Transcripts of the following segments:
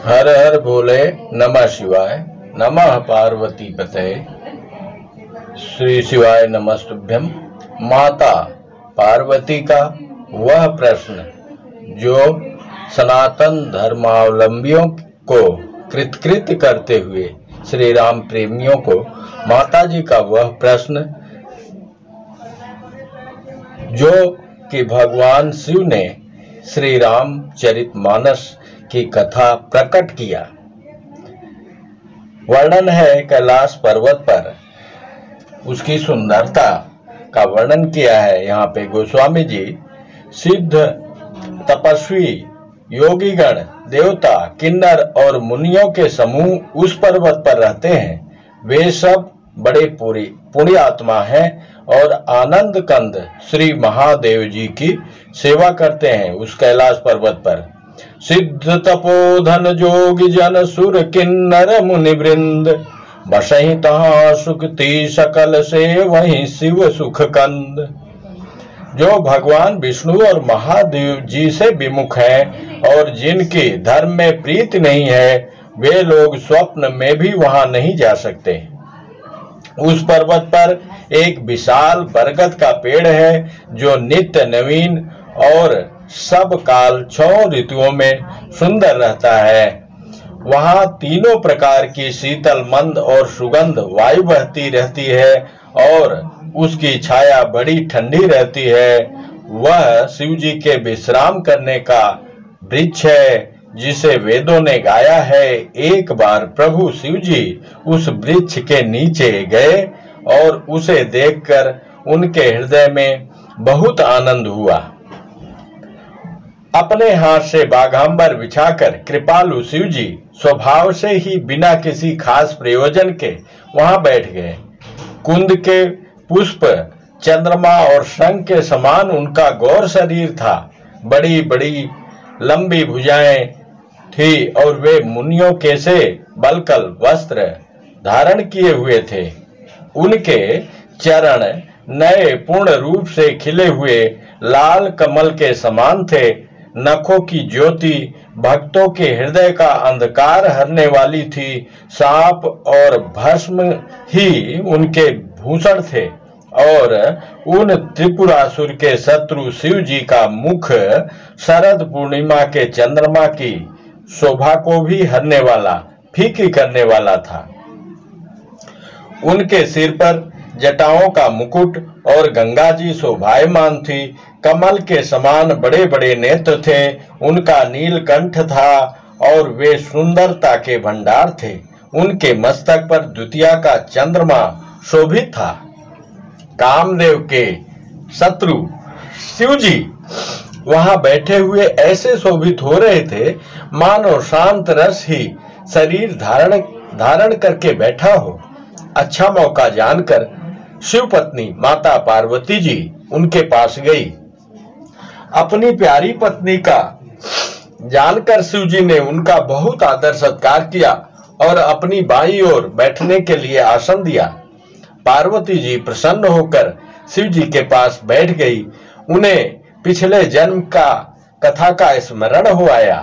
हर हर भोले, नमः शिवाय, नमः पार्वती पते। श्री शिवाय नमस्तुभ्यम। माता पार्वती का वह प्रश्न जो सनातन धर्मावलंबियों को कृतकृत्य करते हुए श्री राम प्रेमियों को माता जी का वह प्रश्न जो कि भगवान शिव ने श्री रामचरितमानस की कथा प्रकट किया। वर्णन है कैलाश पर्वत पर उसकी सुंदरता का वर्णन किया है। यहाँ पे गोस्वामी जी सिद्ध तपस्वी योगीगण देवता किन्नर और मुनियों के समूह उस पर्वत पर रहते हैं। वे सब बड़े पुण्य आत्मा हैं और आनंद कंद श्री महादेव जी की सेवा करते हैं। उस कैलाश पर्वत पर सिद्ध तपोधन जोगी जन सुर किन्नर मुनि वृंद बसहि तहाँ सुखती सकल से वहीं शिव सुख कंद। जो भगवान विष्णु और महादेव जी से विमुख हैं और जिनकी धर्म में प्रीति नहीं है, वे लोग स्वप्न में भी वहां नहीं जा सकते। उस पर्वत पर एक विशाल बरगद का पेड़ है जो नित्य नवीन और सब काल 6 ऋतुओं में सुंदर रहता है। वहां तीनों प्रकार की शीतल मंद और सुगंध वायु बहती रहती है और उसकी छाया बड़ी ठंडी रहती है। वह शिव जी के विश्राम करने का वृक्ष है जिसे वेदों ने गाया है। एक बार प्रभु शिव जी उस वृक्ष के नीचे गए और उसे देखकर उनके हृदय में बहुत आनंद हुआ। अपने हाथ से बाघांबर बिछाकर कृपालु शिव जी स्वभाव से ही बिना किसी खास प्रयोजन के वहां बैठ गए। कुंद के पुष्प चंद्रमा और शंख के समान उनका गौर शरीर था। बड़ी बड़ी लंबी भुजाएं थी और वे मुनियों के से बलकल वस्त्र धारण किए हुए थे। उनके चरण नए पूर्ण रूप से खिले हुए लाल कमल के समान थे। नखों की ज्योति भक्तों के हृदय का अंधकार हरने वाली थी। सांप और भस्म ही उनके भूषण थे और उन त्रिपुरासुर के शत्रु शिव जी का मुख शरद पूर्णिमा के चंद्रमा की शोभा को भी हरने वाला, फीकी करने वाला था। उनके सिर पर जटाओं का मुकुट और गंगा जी शोभायमान थी। कमल के समान बड़े बड़े नेत्र थे। उनका नीलकंठ था और वे सुंदरता के भंडार थे। उनके मस्तक पर द्वितीया का चंद्रमा शोभित था। कामदेव के शत्रु शिव जी वहां बैठे हुए ऐसे शोभित हो रहे थे मानो शांत रस ही शरीर धारण करके बैठा हो। अच्छा मौका जानकर शिव पत्नी माता पार्वती जी उनके पास गई। अपनी प्यारी पत्नी का जानकर शिव जी ने उनका बहुत आदर सत्कार किया और अपनी बाईं ओर बैठने के लिए आसन दिया। पार्वती जी प्रसन्न होकर शिव जी के पास बैठ गई। उन्हें पिछले जन्म का कथा का स्मरण हो आया।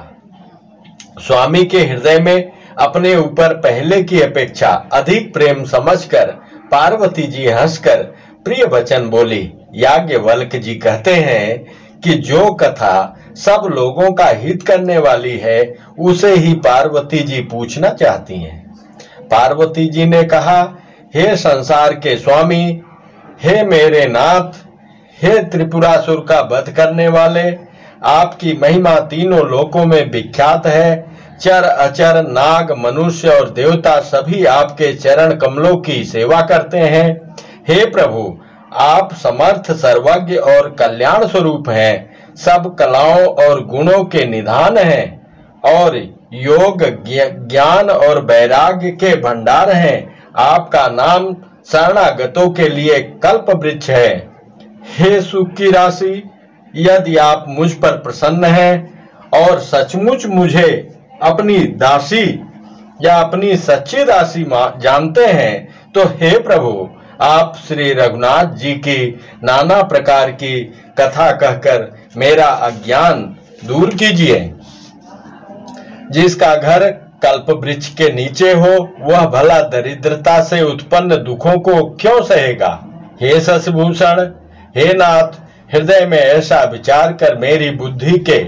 स्वामी के हृदय में अपने ऊपर पहले की अपेक्षा अधिक प्रेम समझकर पार्वती जी हंसकर प्रिय वचन बोली। याज्ञवल्क्य जी कहते हैं कि जो कथा सब लोगों का हित करने वाली है उसे ही पार्वती जी पूछना चाहती हैं। पार्वती जी ने कहा, हे संसार के स्वामी, हे मेरे नाथ, हे त्रिपुरासुर का वध करने वाले, आपकी महिमा तीनों लोकों में विख्यात है। चर अचर नाग मनुष्य और देवता सभी आपके चरण कमलों की सेवा करते हैं। हे प्रभु, आप समर्थ सर्वज्ञ और कल्याण स्वरूप हैं। सब कलाओं और गुणों के निधान हैं और योग ज्ञान और वैराग्य के भंडार हैं। आपका नाम शरणागतों के लिए कल्प वृक्ष है। हे सुख की राशि, यदि आप मुझ पर प्रसन्न हैं और सचमुच मुझे अपनी दासी या अपनी सच्ची दासी जानते हैं तो हे प्रभु, आप श्री रघुनाथ जी की नाना प्रकार की कथा कहकर मेरा अज्ञान दूर कीजिए। जिसका घर कल्प वृक्ष के नीचे हो, वह भला दरिद्रता से उत्पन्न दुखों को क्यों सहेगा। हे शशिभूषण, हे नाथ, हृदय में ऐसा विचार कर मेरी बुद्धि के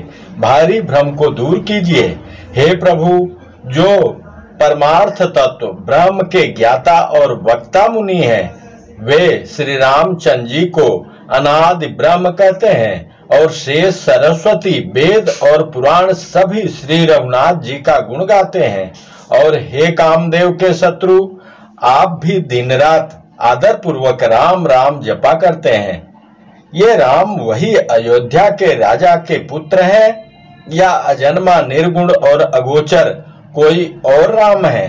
भारी भ्रम को दूर कीजिए। हे प्रभु, जो परमार्थ तत्व ब्रह्म के ज्ञाता और वक्ता मुनि हैं, वे श्री रामचंद्र जी को अनादि ब्रह्म कहते हैं और शेष सरस्वती, वेद और पुराण सभी श्री रघुनाथ जी का गुण गाते हैं। और हे कामदेव के शत्रु, आप भी दिन रात आदर पूर्वक राम राम जपा करते हैं। ये राम वही अयोध्या के राजा के पुत्र हैं या अजन्मा निर्गुण और अगोचर कोई और राम है।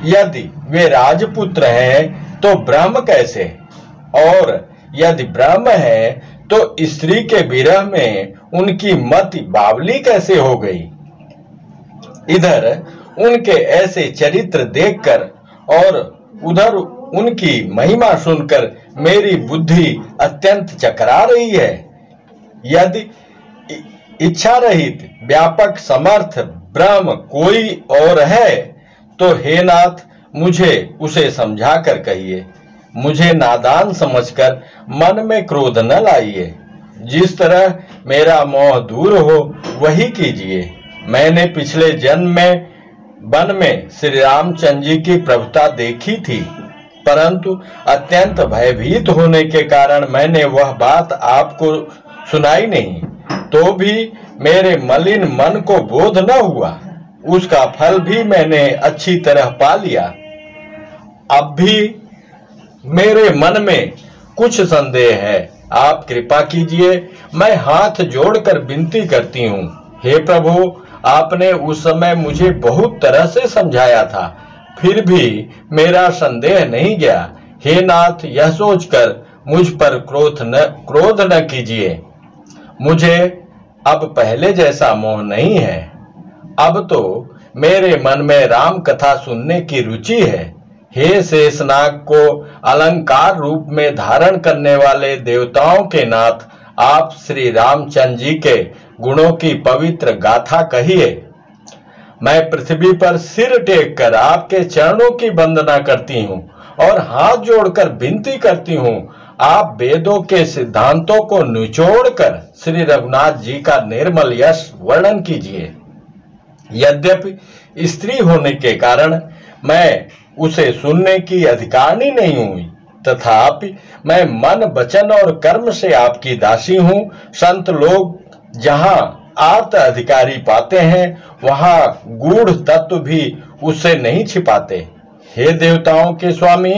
यदि वे राजपुत्र हैं तो ब्रह्म कैसे, और यदि ब्रह्म है तो स्त्री के विरह में उनकी मति बावली कैसे हो गई। इधर उनके ऐसे चरित्र देखकर और उधर उनकी महिमा सुनकर मेरी बुद्धि अत्यंत चकरा रही है। यदि इच्छा रहित व्यापक समर्थ ब्रह्म कोई और है तो हे नाथ, मुझे उसे समझा कर कहिए। मुझे नादान समझकर मन में क्रोध न लाइए। जिस तरह मेरा मोह दूर हो वही कीजिए। मैंने पिछले जन्म में वन में श्री रामचंद्र जी की प्रभुता देखी थी, परंतु अत्यंत भयभीत होने के कारण मैंने वह बात आपको सुनाई नहीं। तो भी मेरे मलिन मन को बोध न हुआ। उसका फल भी मैंने अच्छी तरह पा लिया। अब भी मेरे मन में कुछ संदेह है। आप कृपा कीजिए। मैं हाथ जोड़कर विनती करती हूँ। हे प्रभु, आपने उस समय मुझे बहुत तरह से समझाया था, फिर भी मेरा संदेह नहीं गया। हे नाथ, यह सोचकर मुझ पर क्रोध न कीजिए। मुझे अब पहले जैसा मोह नहीं है। अब तो मेरे मन में राम कथा सुनने की रुचि है। हे शेषनाग को अलंकार रूप में धारण करने वाले देवताओं के नाथ, आप श्री रामचंद्र जी के गुणों की पवित्र गाथा कहिए। मैं पृथ्वी पर सिर टेक कर आपके चरणों की वंदना करती हूँ और हाथ जोड़कर विनती करती हूँ। आप वेदों के सिद्धांतों को निचोड़कर श्री रघुनाथ जी का निर्मल यश वर्णन कीजिए। यद्यपि स्त्री होने के कारण मैं उसे सुनने की अधिकारिणी नहीं हुई, तथापि मैं मन, वचन और कर्म से आपकी दासी हूँ। संत लोग जहाँ आर्त अधिकारी पाते हैं, वहाँ गूढ़ तत्व भी उससे नहीं छिपाते। हे देवताओं के स्वामी,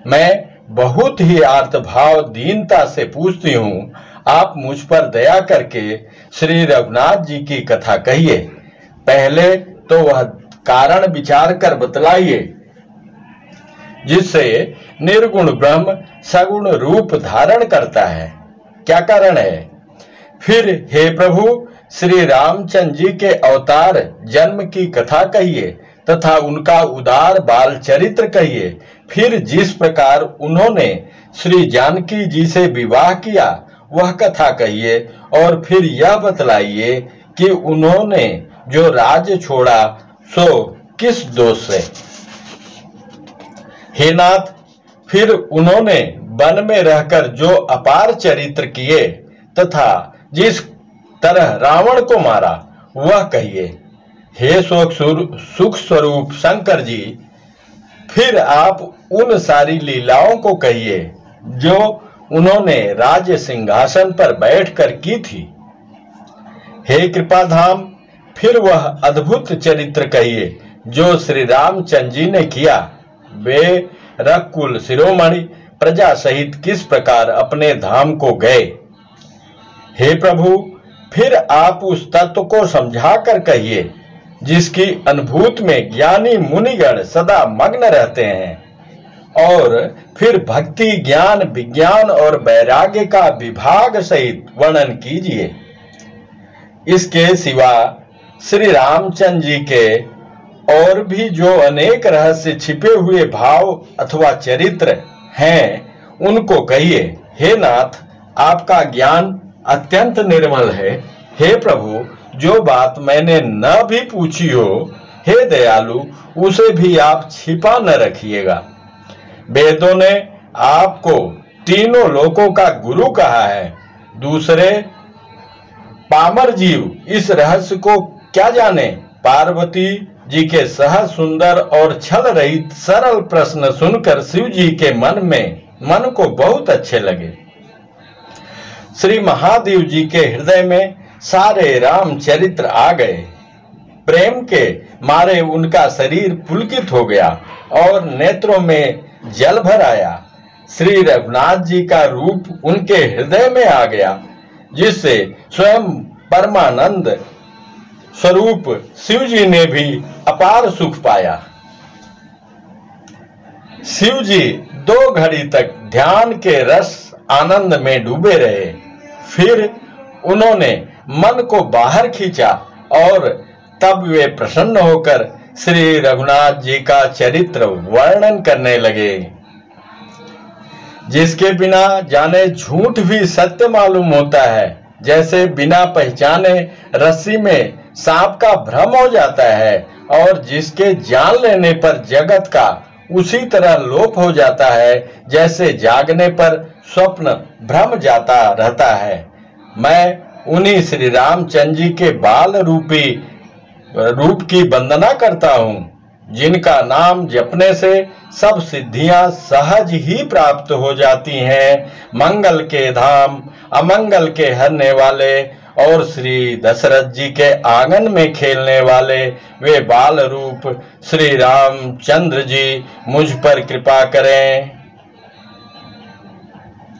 मैं बहुत ही आर्त भाव दीनता से पूछती हूँ। आप मुझ पर दया करके श्री रघुनाथ जी की कथा कहिए। पहले तो वह कारण विचार कर बतलाइए जिससे निर्गुण ब्रह्म सगुण रूप धारण करता है। क्या कारण है? फिर हे प्रभु, श्री रामचंद्र जी के अवतार जन्म की कथा कहिए तथा उनका उदार बाल चरित्र कहिए। फिर जिस प्रकार उन्होंने श्री जानकी जी से विवाह किया वह कथा कहिए। और फिर यह बतलाइए कि उन्होंने जो राज्य छोड़ा सो किस दोष से। हे नाथ, फिर उन्होंने वन में रहकर जो अपार चरित्र किए तथा जिस तरह रावण को मारा वह कहिए। हे सुख स्वरूप शंकर जी, फिर आप उन सारी लीलाओं को कहिए जो उन्होंने राज्य सिंहासन पर बैठकर की थी। हे कृपाधाम, फिर वह अद्भुत चरित्र कहिए जो श्री रामचंद्र जी ने किया। वे रघुकुल शिरोमणि प्रजा सहित किस प्रकार अपने धाम को गए। हे प्रभु, फिर आप उस तत्व को समझा कर कहिए जिसकी अनुभूति में ज्ञानी मुनिगण सदा मग्न रहते हैं। और फिर भक्ति, ज्ञान, विज्ञान और वैराग्य का विभाग सहित वर्णन कीजिए। इसके सिवा श्री रामचंद्र जी के और भी जो अनेक रहस्य छिपे हुए भाव अथवा चरित्र हैं उनको कहिए। हे नाथ, आपका ज्ञान अत्यंत निर्मल है। हे प्रभु, जो बात मैंने न भी पूछी हो, हे दयालु, उसे भी आप छिपा न रखिएगा। वेदों ने आपको तीनों लोकों का गुरु कहा है। दूसरे पामर जीव इस रहस्य को क्या जाने। पार्वती जी के सहज, सुंदर और छल रहित सरल प्रश्न सुनकर शिव जी के मन को बहुत अच्छे लगे। श्री महादेव जी के हृदय में सारे रामचरित्र आ गए। प्रेम के मारे उनका शरीर पुलकित हो गया और नेत्रों में जल भर आया। श्री रघुनाथ जी का रूप उनके हृदय में आ गया, जिससे स्वयं परमानंद स्वरूप शिव जी ने भी अपार सुख पाया। शिव जी 2 घड़ी तक ध्यान के रस आनंद में डूबे रहे। फिर उन्होंने मन को बाहर खींचा और तब वे प्रसन्न होकर श्री रघुनाथ जी का चरित्र वर्णन करने लगे, जिसके बिना जाने झूठ भी सत्य मालूम होता है। जैसे बिना पहचाने रस्सी में सांप का भ्रम हो जाता है और जिसके जान लेने पर जगत का उसी तरह लोप हो जाता है, जैसे जागने पर स्वप्न भ्रम जाता रहता है। मैं उन्हीं श्री रामचंद्र जी के बाल रूप की वंदना करता हूँ, जिनका नाम जपने से सब सिद्धियां सहज ही प्राप्त हो जाती हैं। मंगल के धाम, अमंगल के हरने वाले और श्री दशरथ जी के आंगन में खेलने वाले वे बाल रूप श्री रामचंद्र जी मुझ पर कृपा करें।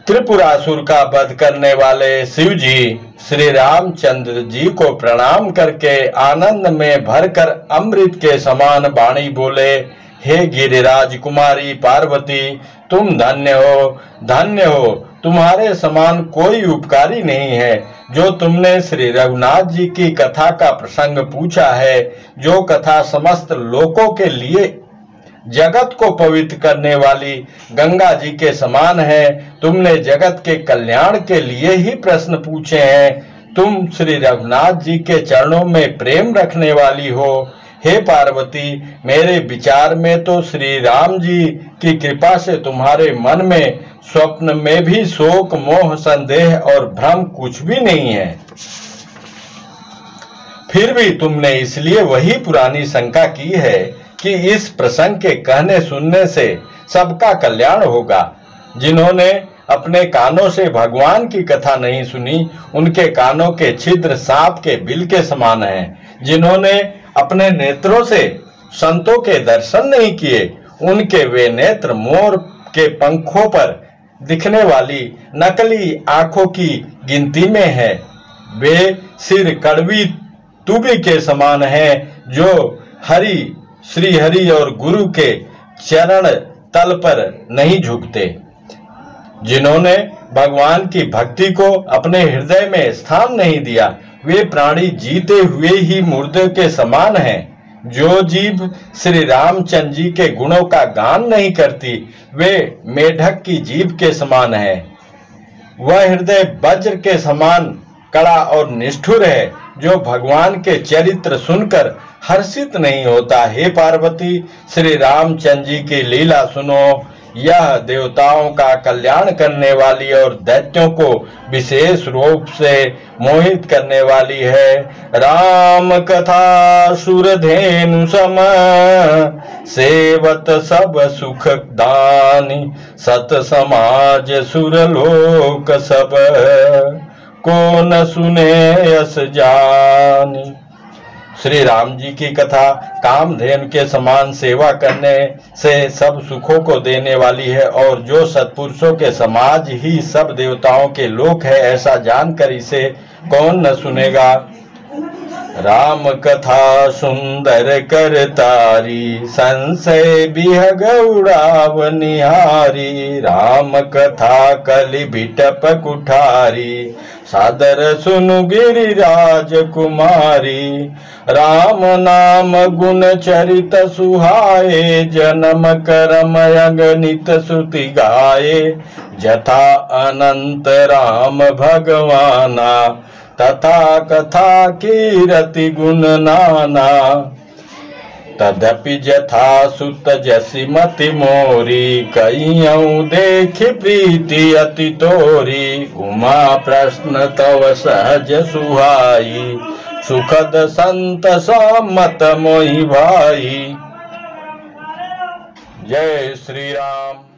त्रिपुरासुर का वध करने वाले शिव जी श्री रामचंद्र जी को प्रणाम करके आनंद में भरकर अमृत के समान वाणी बोले, हे गिरिराज कुमारी पार्वती, तुम धन्य हो, धन्य हो। तुम्हारे समान कोई उपकारी नहीं है। जो तुमने श्री रघुनाथ जी की कथा का प्रसंग पूछा है, जो कथा समस्त लोकों के लिए जगत को पवित्र करने वाली गंगा जी के समान है। तुमने जगत के कल्याण के लिए ही प्रश्न पूछे हैं। तुम श्री रघुनाथ जी के चरणों में प्रेम रखने वाली हो। हे पार्वती, मेरे विचार में तो श्री राम जी की कृपा से तुम्हारे मन में स्वप्न में भी शोक, मोह, संदेह और भ्रम कुछ भी नहीं है। फिर भी तुमने इसलिए वही पुरानी शंका की है कि इस प्रसंग के कहने सुनने से सबका कल्याण होगा। जिन्होंने अपने कानों से भगवान की कथा नहीं सुनी, उनके कानों के छिद्र सांप के बिल के समान हैं। जिन्होंने अपने नेत्रों से संतों के दर्शन नहीं किए, उनके वे नेत्र मोर के पंखों पर दिखने वाली नकली आंखों की गिनती में है। वे सिर कड़वी तूबी के समान हैं, जो श्री हरि और गुरु के चरण तल पर नहीं झुकते। जिन्होंने भगवान की भक्ति को अपने हृदय में स्थान नहीं दिया, वे प्राणी जीते हुए ही मुर्दे के समान हैं। जो जीव श्री रामचंद्र जी के गुणों का गान नहीं करती, वे मेढक की जीभ के समान है। वह हृदय वज्र के समान कड़ा और निष्ठुर है, जो भगवान के चरित्र सुनकर हर्षित नहीं होता। हे पार्वती, श्री रामचंद्र जी की लीला सुनो। यह देवताओं का कल्याण करने वाली और दैत्यों को विशेष रूप से मोहित करने वाली है। राम कथा सुरधेनु सम, सेवत सब सुख दानी, सत समाज सुरलोक सब, को न सुने यस जानी। श्री राम जी की कथा कामधेनु के समान सेवा करने से सब सुखों को देने वाली है, और जो सत्पुरुषों के समाज ही सब देवताओं के लोक है, ऐसा जानकर इसे कौन न सुनेगा। राम कथा सुंदर कर तारी, संशय बिहग उड़ाव निहारी। राम कथा कलि बिटप कुठारी, सादर सुनु गिरिराज कुमारी। राम नाम गुण चरित सुहाए, जन्म करम अगणित श्रुति गाए। जथा अनंत राम भगवाना, तथा कथा कीरति गुण नाना। तदपि जथा सुत जसि मति मोरी, कइयौं देखि प्रीति अति तोरी। उमा प्रश्न तव सहज सुहाई, सुखद संत सम्मत मोहि भाई। जय श्री राम।